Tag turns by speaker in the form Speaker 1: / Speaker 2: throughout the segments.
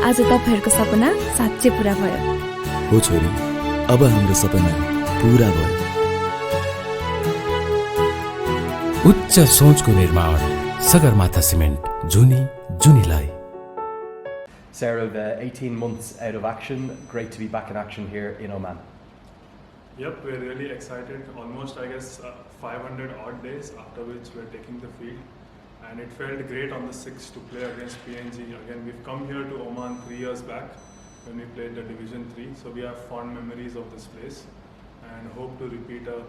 Speaker 1: आज तपाईहरुको सपना साँच्चै पूरा भयो।
Speaker 2: हो छोरी, अब हाम्रो सपना पूरा भयो।
Speaker 3: उच्च सोचको निर्माण Sagarmatha cement, जुनीलाई।
Speaker 4: Saurabh, 18 months out of action. Great to be back in action here in Oman.
Speaker 5: Yep, we're really excited. Almost, I guess, 500 odd days after which we're taking the field. And it felt great on the 6th to play against PNG. Again, we've come here to Oman 3 years back when we played the Division 3. So we have fond memories of this place and hope to repeat a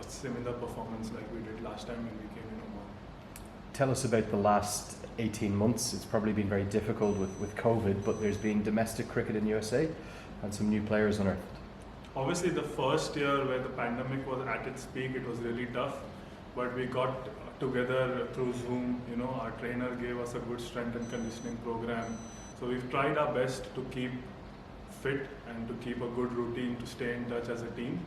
Speaker 5: similar performance like we did last time when we came in Oman.
Speaker 4: Tell us about the last 18 months. It's probably been very difficult with COVID, but there's been domestic cricket in USA and some new players unearthed.
Speaker 5: Obviously, the first year where the pandemic was at its peak, it was really tough. But we got together through Zoom. You know, our trainer gave us a good strength and conditioning program. So we've tried our best to keep fit and to keep a good routine to stay in touch as a team.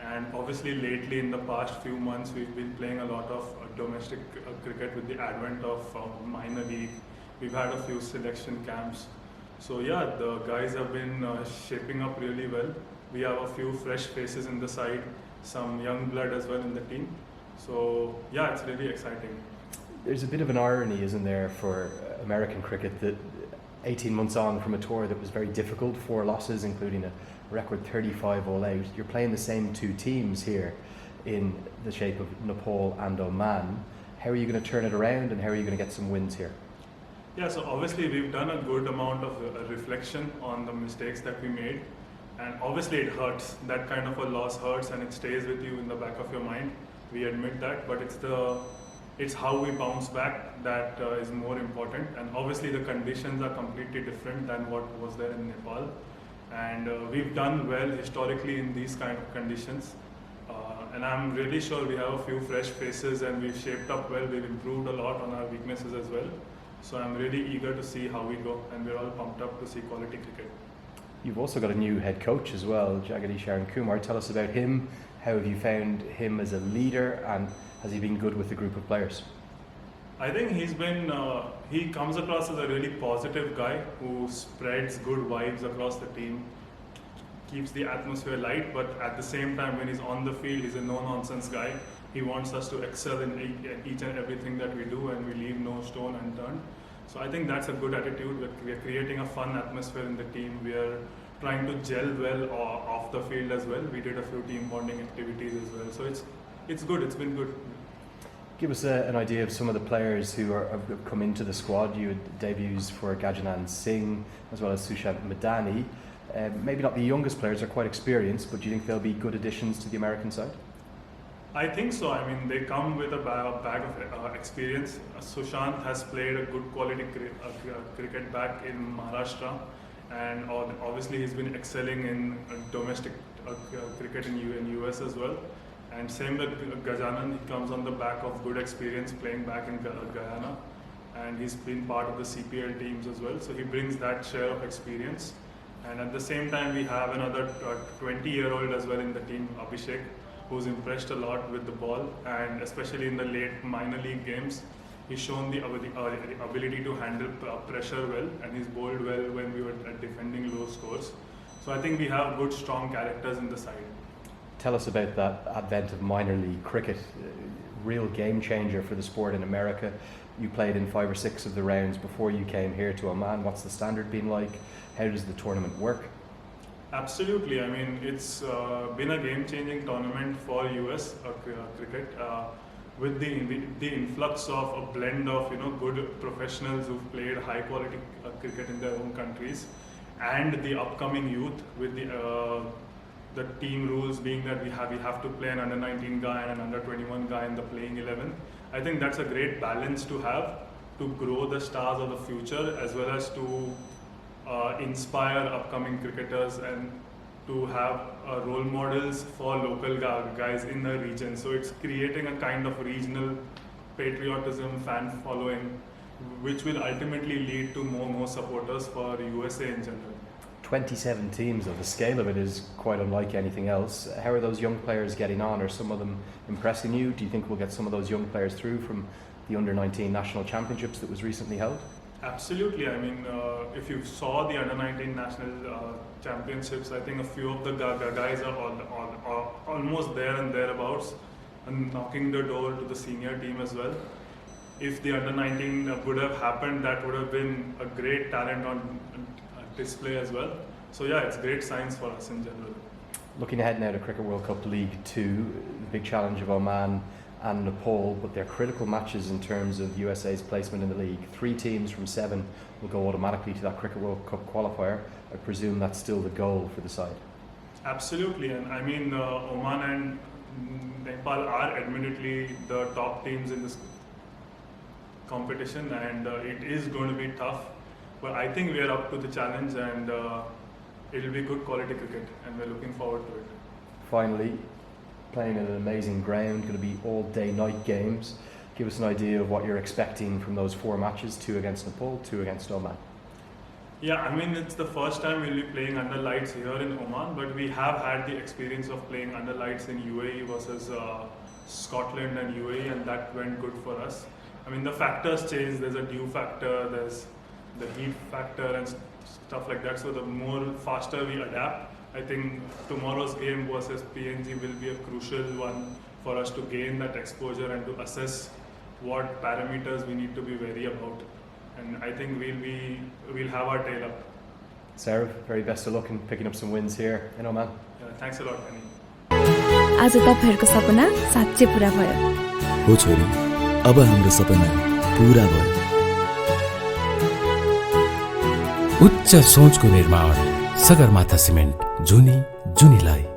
Speaker 5: And obviously lately in the past few months, we've been playing a lot of domestic cricket with the advent of minor league. We've had a few selection camps. So yeah, the guys have been shaping up really well. We have a few fresh faces in the side, some young blood as well in the team. So yeah, it's really exciting.
Speaker 4: There's a bit of an irony, isn't there, for American cricket that 18 months on from a tour that was very difficult, 4 losses, including a record 35 all out. You're playing the same 2 teams here in the shape of Nepal and Oman. How are you going to turn it around and how are you going to get some wins here?
Speaker 5: Yeah, so obviously we've done a good amount of reflection on the mistakes that we made. And obviously it hurts. That kind of a loss hurts and it stays with you in the back of your mind. We admit that, but it's how we bounce back that is more important. And obviously the conditions are completely different than what was there in Nepal. And we've done well historically in these kind of conditions. And I'm really sure we have a few fresh faces and we've shaped up well. We've improved a lot on our weaknesses as well. So I'm really eager to see how we go, and we're all pumped up to see quality cricket.
Speaker 4: You've also got a new head coach as well, Jagadish Kumar. Tell us about him. How have you found him as a leader, and has he been good with the group of players?
Speaker 5: I think he comes across as a really positive guy who spreads good vibes across the team, keeps the atmosphere light, but at the same time when he's on the field, he's a no-nonsense guy. He wants us to excel in each and everything that we do, and we leave no stone unturned. So I think that's a good attitude. We're creating a fun atmosphere in the team. We are trying to gel well off the field as well. We did a few team bonding activities as well. So it's good. It's been good.
Speaker 4: Give us an idea of some of the players who have come into the squad. You had debuts for Gajanan Singh as well as Sushant Madani. Maybe not the youngest players, are quite experienced, but do you think they'll be good additions to the American side?
Speaker 5: I think so. I mean, they come with a bag of experience. Sushant has played a good quality cricket back in Maharashtra, and obviously he's been excelling in domestic cricket in US as well. And same with Gajanan, he comes on the back of good experience playing back in Guyana, and he's been part of the CPL teams as well. So he brings that share of experience. And at the same time, we have another 20-year-old as well in the team, Abhishek, who's impressed a lot with the ball, and especially in the late minor league games, he's shown the ability to handle pressure well, and he's bowled well when we were defending low scores. So I think we have good, strong characters in the side.
Speaker 4: Tell us about that advent of minor league cricket, real game changer for the sport in America. You played in 5 or 6 of the rounds before you came here to Oman. What's the standard been like? How does the tournament work?
Speaker 5: Absolutely. I mean, it's been a game-changing tournament for US cricket with the influx of a blend of good professionals who've played high-quality cricket in their own countries, and the upcoming youth with the team rules being that we have to play an under-19 guy and an under-21 guy in the playing 11. I think that's a great balance to have to grow the stars of the future as well as to inspire upcoming cricketers and to have role models for local guys in the region. So it's creating a kind of regional patriotism, fan following, which will ultimately lead to more supporters for USA in general.
Speaker 4: 27 teams, though, the scale of it is quite unlike anything else. How are those young players getting on? Are some of them impressing you? Do you think we'll get some of those young players through from the under-19 national championships that was recently held?
Speaker 5: Absolutely. I mean, if you saw the under-19 national championships, I think a few of the guys are almost there and thereabouts, and knocking the door to the senior team as well. If the under-19 would have happened, that would have been a great talent on display as well. So yeah, it's great signs for us in general.
Speaker 4: Looking ahead now to Cricket World Cup League 2, the big challenge of Oman and Nepal, but they're critical matches in terms of USA's placement in the league. 3 teams from 7 will go automatically to that Cricket World Cup qualifier. I presume that's still the goal for the side.
Speaker 5: Absolutely, and I mean Oman and Nepal are admittedly the top teams in this competition, and it is going to be tough. But I think we are up to the challenge, and it will be good quality cricket, and we're looking forward to it.
Speaker 4: Finally, playing in an amazing ground, going to be all day night games. Give us an idea of what you're expecting from those 4 matches, 2 against Nepal, 2 against Oman.
Speaker 5: Yeah, I mean, it's the first time we'll be playing under lights here in Oman, but we have had the experience of playing under lights in UAE versus Scotland and UAE, and that went good for us. I mean, the factors change. There's a dew factor, there's the heat factor and stuff like that. So the more faster we adapt, I think tomorrow's game versus PNG will be a crucial one for us to gain that exposure and to assess what parameters we need to be wary about. And I think we'll have our tail up.
Speaker 4: Saurabh, very best of luck in picking up some wins here in Oman.
Speaker 5: Yeah, thanks a lot, Kenny.
Speaker 1: आज तपाईहरुको सपना साँच्चै पूरा भयो।
Speaker 2: हो छोरी, अब हाम्रो सपना पूरा भयो।
Speaker 3: उच्च सोचको निर्माण सगरमाथा सिमेन्ट जुनी जुनीलाई।